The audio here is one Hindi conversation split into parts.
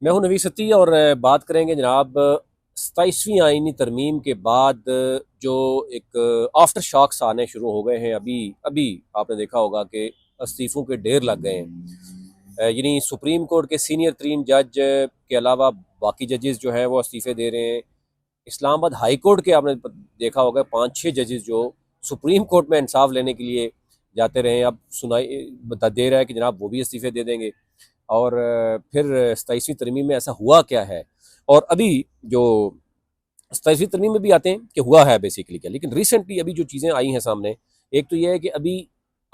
मैं हूं नवीस सती और बात करेंगे जनाब 27वीं आईनी तरमीम के बाद जो एक आफ्टर शॉक्स आने शुरू हो गए हैं। अभी अभी आपने देखा होगा कि इस्तीफ़ों के ढेर लग गए हैं। यानी सुप्रीम कोर्ट के सीनियर तरीन जज के अलावा बाकी जजेस जो हैं वो इस्तीफ़े दे रहे हैं। इस्लामाबाद हाई कोर्ट के आपने देखा होगा 5-6 जजेस जो सुप्रीम कोर्ट में इंसाफ लेने के लिए जाते रहे, अब सुनाई बता दे रहा है कि जनाब वो भी इस्तीफ़े दे देंगे। और फिर 27वीं तरमीम में ऐसा हुआ क्या है, और अभी जो 27वीं तरमीम में भी आते हैं कि हुआ है बेसिकली क्या। लेकिन रिसेंटली अभी जो चीज़ें आई हैं सामने, एक तो ये है कि अभी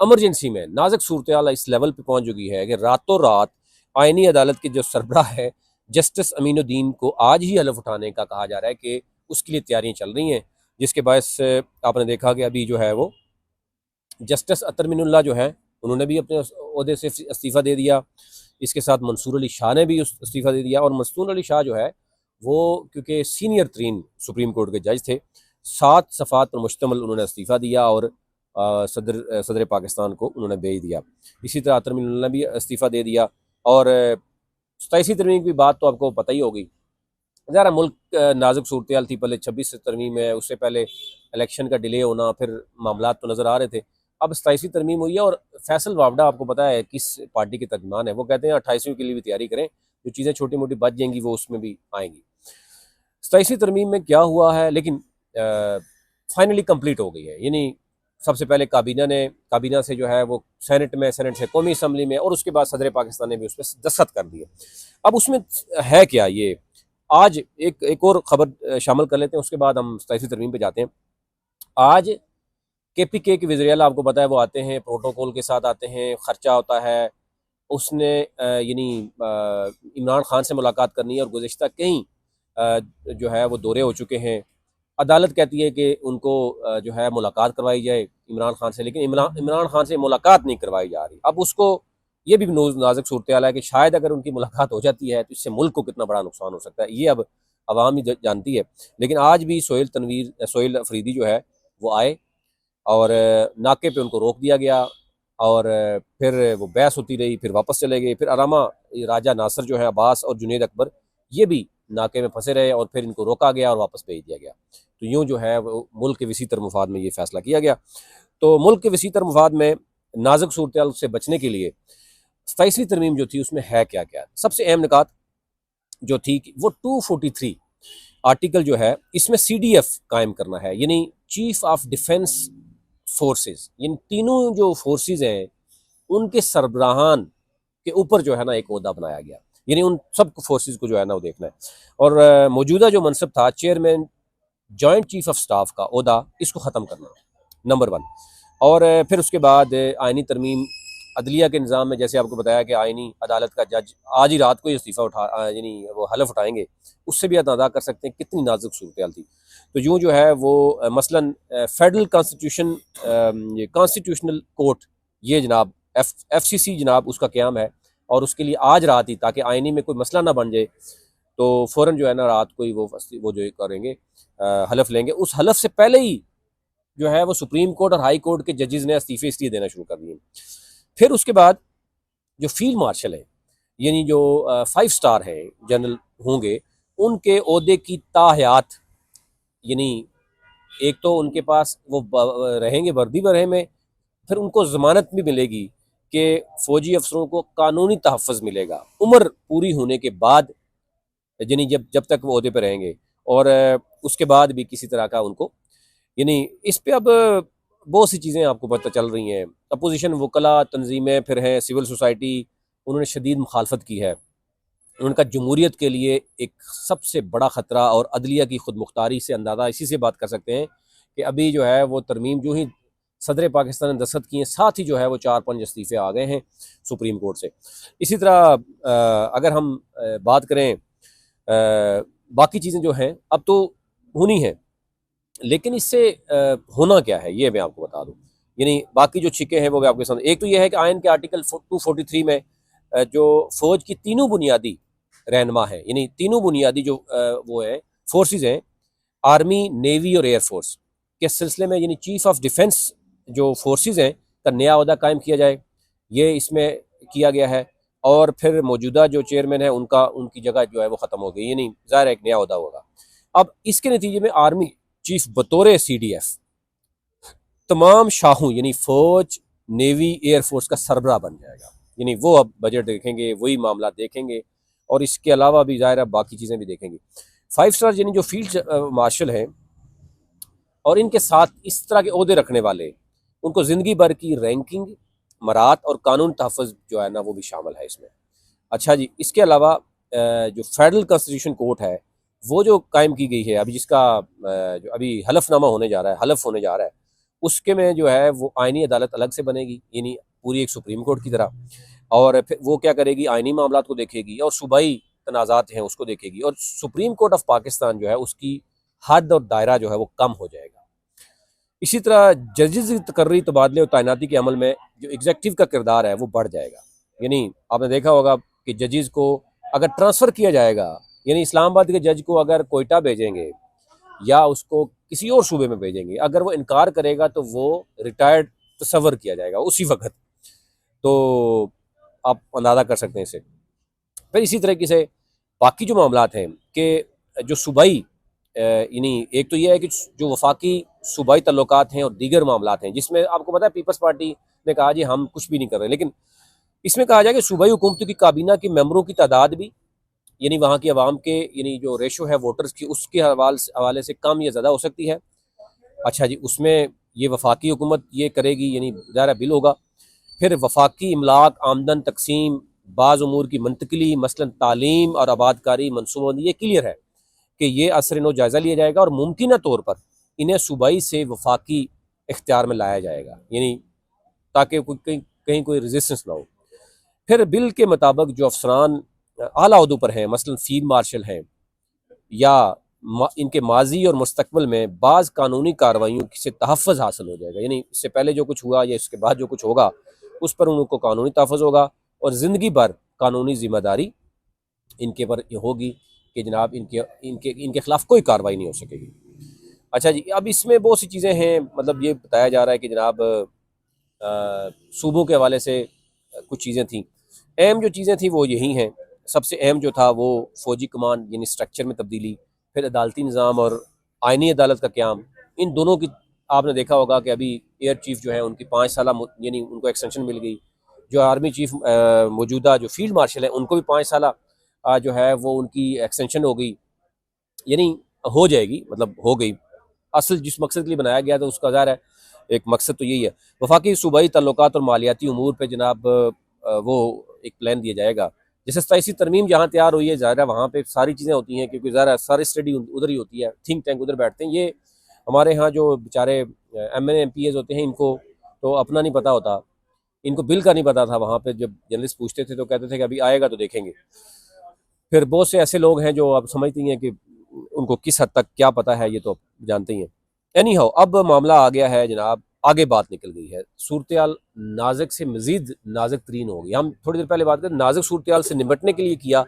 इमरजेंसी में नाजुक सूरत हाल इस लेवल पे पहुंच चुकी है कि रातों रात आईनी अदालत के जो सरबराह है जस्टिस अमीनुद्दीन को आज ही हलफ उठाने का कहा जा रहा है कि उसके लिए तैयारियां चल रही हैं, जिसके बायस आपने देखा कि अभी जो है वो जस्टिस अतर मिनुल्लाह जो है उन्होंने भी अपने ओहदे से इस्तीफ़ा दे दिया। इसके साथ मंसूर अली शाह ने भी इस्तीफ़ा दे दिया। और मंसूर अली शाह जो है वो क्योंकि सीनियर तरीन सुप्रीम कोर्ट के जज थे, 7 सफ़ात पर मुश्तमल उन्होंने इस्तीफ़ा दिया और सदर पाकिस्तान को उन्होंने भेज दिया। इसी तरह अतर मिनुल्लाह ने भी इस्तीफ़ा दे दिया। और 27वीं तरमीम की बात तो आपको पता ही होगी। ज़रा मुल्क नाजुक सूरत हाल थी, पहले 26 तरमीम है, उससे पहले इलेक्शन का डिले होना, फिर मामला तो नज़र आ रहे थे। अब 27वीं तरमीम हुई है और फैसल वावडा आपको पता है किस पार्टी के तर्जमान है, वो कहते हैं 28वीं के लिए भी तैयारी करें, जो चीज़ें छोटी मोटी बच जाएंगी वो उसमें भी आएंगी। 27वीं तरमीम में क्या हुआ है, लेकिन फाइनली कंप्लीट हो गई है। यानी सबसे पहले काबीना से जो है वो सेनेट से कौमी असम्बली में, और उसके बाद सदर पाकिस्तान ने भी उस पर दस्तखत कर दिए। अब उसमें है क्या, ये आज एक और ख़बर शामिल कर लेते हैं, उसके बाद हम 27वीं तरमीम पे जाते हैं। आज KPK के वज़ीर आला आपको पता है वो आते हैं, प्रोटोकॉल के साथ आते हैं, ख़र्चा होता है। उसने यानी इमरान खान से मुलाकात करनी है और गुज़िश्ता कई जो है वो दौरे हो चुके हैं। अदालत कहती है कि उनको जो है मुलाकात करवाई जाए इमरान खान से, लेकिन इमरान खान से मुलाकात नहीं करवाई जा रही। अब उसको ये भी नाजुक सूरत हाल है कि शायद अगर उनकी मुलाकात हो जाती है तो इससे मुल्क को कितना बड़ा नुकसान हो सकता है, ये अब आवाम ही जानती है। लेकिन आज भी सोहेल अफरीदी जो है वो आए और नाके पे उनको रोक दिया गया, और फिर वो बहस होती रही, फिर वापस चले गए। फिर अरामा राजा नासिर जो है, अब्बास और जुनेद अकबर, ये भी नाके में फंसे रहे और फिर इनको रोका गया और वापस भेज दिया गया। तो यूँ जो है वो मुल्क के वसी तर मफाद में ये फैसला किया गया। तो मुल्क के वसी तर मफाद में नाजुक सूरत हाल से बचने के लिए 27वीं तरमीम जो थी उसमें है क्या क्या। सबसे अहम निकात जो थी वो 243 आर्टिकल जो है, इसमें CDF कायम करना है, यानी चीफ ऑफ डिफेंस फोर्सेस। इन तीनों जो फोर्सेस हैं उनके सरबराहान के ऊपर जो है ना एक ओहदा बनाया गया, यानी उन सब फोर्सेस को जो है ना वो देखना है। और मौजूदा जो मनसब था chairman joint chief of staff का ओहदा, इसको ख़त्म करना, नंबर 1। और फिर उसके बाद आइनी तरमीम अदलिया के निज़ाम में, जैसे आपको बताया कि आइनी अदालत का जज आज ही रात को ही इस्तीफ़ा यानी वो हलफ उठाएंगे, उससे भी अंदाज़ा कर सकते हैं कितनी नाजुक सूरत हाल थी। तो यूँ जो है वो मसलन फेडरल कॉन्स्टिट्यूशन, ये कॉन्स्टिट्यूशनल कोर्ट, ये जनाब FCC जनाब उसका क़याम है, और उसके लिए आज रात ही, ताकि आइनी में कोई मसला ना बन जाए, तो फ़ौरन जो है ना रात को ही वो जो करेंगे, हलफ लेंगे। उस हलफ से पहले ही जो है वो सुप्रीम कोर्ट और हाई कोर्ट के जजेस ने इस्तीफ़े इसलिए देना शुरू कर दिए। फिर उसके बाद जो फील्ड मार्शल है, यानी जो 5 स्टार है जनरल होंगे, उनके ओहदे की ताहयात, यानी एक तो उनके पास वो रहेंगे वर्दी बरहे में, फिर उनको ज़मानत भी मिलेगी कि फ़ौजी अफसरों को कानूनी तहफ़्फ़ुज़ मिलेगा उम्र पूरी होने के बाद, यानी जब जब तक वो ओहदे पर रहेंगे। और उसके बाद भी किसी तरह का उनको, यानी इस पे अब बहुत सी चीज़ें आपको पता चल रही हैं। अपोजिशन वकला तंजीमें फिर हैं, सिविल सोसाइटी, उन्होंने शदीद मुखालफत की है। उनका जमहूरियत के लिए एक सबसे बड़ा ख़तरा, और अदलिया की खुद मुख्तारी से अंदाज़ा इसी से बात कर सकते हैं कि अभी जो है वो तरमीम जो ही सदर पाकिस्तान ने दस्तखत किए, साथ ही जो है वो 4-5 इस्तीफ़े आ गए हैं सुप्रीम कोर्ट से। इसी तरह अगर हम बात करें बाकी चीज़ें जो हैं अब तो होनी हैं, लेकिन इससे होना क्या है ये मैं आपको बता दूं। यानी बाकी जो छिके हैं वो मैं आपके सामने, एक तो ये है कि आयन के आर्टिकल 243 में जो फौज की तीनों बुनियादी रहनमा है, यानी तीनों बुनियादी जो वो है फोर्सेस हैं, आर्मी, नेवी और एयरफोर्स के सिलसिले में, यानी चीफ ऑफ डिफेंस जो फोर्सेस हैं का नया अहदा कायम किया जाए, ये इसमें किया गया है। और फिर मौजूदा जो चेयरमैन है उनकी जगह जो है वो ख़त्म हो गई, यानी ज़ाहिर एक नया अहदा होगा। अब इसके नतीजे में आर्मी चीफ बतौर CDF तमाम शाहों यानी फ़ौज, नेवी, एयरफोर्स का सरबराह बन जाएगा। यानी वो अब बजट देखेंगे, वही मामला देखेंगे और इसके अलावा भी ज़ाहिर है बाकी चीज़ें भी देखेंगे। 5 स्टार यानी जो फील्ड मार्शल हैं और इनके साथ इस तरह के ओहदे रखने वाले, उनको ज़िंदगी भर की रैंकिंग, मरात और कानून तहफ़्फ़ुज़ जो है ना वो भी शामिल है इसमें। अच्छा जी, इसके अलावा जो फेडरल कॉन्स्टिट्यूशन कोर्ट है वो जो कायम की गई है अभी, जिसका जो अभी हलफनामा होने जा रहा है, हलफ होने जा रहा है, उसके में जो है वो आइनी अदालत अलग से बनेगी, यानी पूरी एक सुप्रीम कोर्ट की तरह। और फिर वो क्या करेगी, आइनी मामलात को देखेगी और सूबाई तनाज़ात हैं उसको देखेगी, और सुप्रीम कोर्ट ऑफ पाकिस्तान जो है उसकी हद और दायरा जो है वो कम हो जाएगा। इसी तरह जजेस की तकर्री, तबादले और तैनाती के अमल में जो एग्जेक्टिव का किरदार है वो बढ़ जाएगा। यानी आपने देखा होगा कि जजेस को अगर ट्रांसफ़र किया जाएगा, यानी इस्लामाबाद के जज को अगर कोयटा भेजेंगे या उसको किसी और सूबे में भेजेंगे, अगर वो इनकार करेगा तो वो रिटायर्ड तस्वर किया जाएगा उसी वक्त। तो आप अंदाज़ा कर सकते हैं इसे। फिर इसी तरीके से बाकी जो मामलात हैं कि जो सूबाई यानी एक तो ये है कि जो वफाकी सूबाई तल्लुकात हैं और दीगर मामलात हैं, जिसमें आपको पता है पीपल्स पार्टी ने कहा जी हम कुछ भी नहीं कर रहे, लेकिन इसमें कहा जाए कि सूबाई हुकूमतों की काबीना के मेंबरों की तादाद भी, यानी वहाँ की आवाम के यानी जो रेशो है वोटर्स की, उसके हवाले से कम या ज़्यादा हो सकती है। अच्छा जी, उसमें ये वफाकी हुकूमत ये करेगी, यानी ज़ाहिर बिल होगा। फिर वफाकी इमलाक, आमदन तकसीम, बाज़ उमूर की मुंतकिली, मसलन तालीम और आबादकारी मनसूबाबंदी, ये क्लियर है कि ये असर नो जायज़ा लिया जाएगा और मुमकिन तौर पर इन्हें सूबाई से वफाकी इख्तियार में लाया जाएगा, यानी ताकि कहीं कहीं कोई रेजिस्टेंस ना हो। फिर बिल के मुताबिक जो अफसरान आला ओहदों पर हैं, मसलन फील्ड मार्शल हैं, या इनके माजी और मुस्तकबिल में बाज़ कानूनी कार्रवाइयों से तहफ़्फ़ुज़ हासिल हो जाएगा, यानी इससे पहले जो कुछ हुआ या इसके बाद जो कुछ होगा उस पर उनको कानूनी तहफ़्फ़ुज़ होगा और ज़िंदगी भर कानूनी ज़िम्मेदारी इनके पर होगी कि जनाब इनके इनके इनके ख़िलाफ़ कोई कार्रवाई नहीं हो सकेगी। अच्छा जी, अब इसमें बहुत सी चीज़ें हैं, मतलब ये बताया जा रहा है कि जनाब सूबों के हवाले से कुछ चीज़ें थीं। अहम जो चीज़ें थी वो यही हैं। सबसे अहम जो था वो फ़ौजी कमान यानी स्ट्रक्चर में तब्दीली, फिर अदालती निज़ाम और आइनी अदालत का क़याम। इन दोनों की आपने देखा होगा कि अभी एयर चीफ़ जो है उनकी 5 साला यानी उनको एक्सटेंशन मिल गई। जो आर्मी चीफ़ मौजूदा जो फील्ड मार्शल है उनको भी 5 साला जो है वो उनकी एक्सटेंशन हो गई, यानी हो जाएगी, मतलब हो गई। असल जिस मकसद के लिए बनाया गया था उसका ज़ाहिर है एक मकसद तो यही है। वफाकी सूबाई ताल्लुकात और मालियाती उमूर पे जनाब वो एक प्लान दिया जाएगा। जैसे 27वीं तरमीम जहाँ तैयार हुई है, ज़ाहिर है वहाँ पे सारी चीज़ें होती हैं, क्योंकि ज़ाहिर है सारी स्टडी उधर ही होती है, थिंक टैंक उधर बैठते हैं। ये हमारे यहाँ जो बेचारे MNA MPs होते हैं इनको तो अपना नहीं पता होता, इनको बिल का नहीं पता था। वहाँ पे जब जर्नलिस्ट पूछते थे तो कहते थे कि अभी आएगा तो देखेंगे। फिर बहुत से ऐसे लोग हैं जो आप समझती हैं कि उनको किस हद तक क्या पता है, ये तो आप जानते ही हैं। एनी हाउ, अब मामला आ गया है जनाब, आगे बात निकल गई है, सूरत नाजुक से मजीद नाजुक तरीन हो गई। हम थोड़ी देर पहले बात करें नाजुक सूरत से निपटने के लिए किया,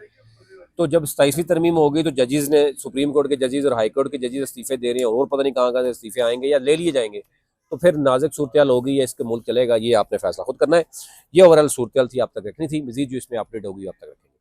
तो जब 27वीं तरमीम हो गई तो जजेज़ ने, सुप्रीम कोर्ट के जजेज़ और हाई कोर्ट के जजेज़ इस्तीफ़े दे रहे हैं और पता नहीं कहाँ कहाँ से इस्तीफ़े आएंगे या ले लिए जाएंगे, तो फिर नाजुक सूरत हो गई है, इसके मुल्क चलेगा, ये आपने फैसला खुद करना है। ये ओवरऑल सूरत थी, आप तक रखनी थी। मजीद जो इसमें अपडेट होगी आप तक रखेंगे।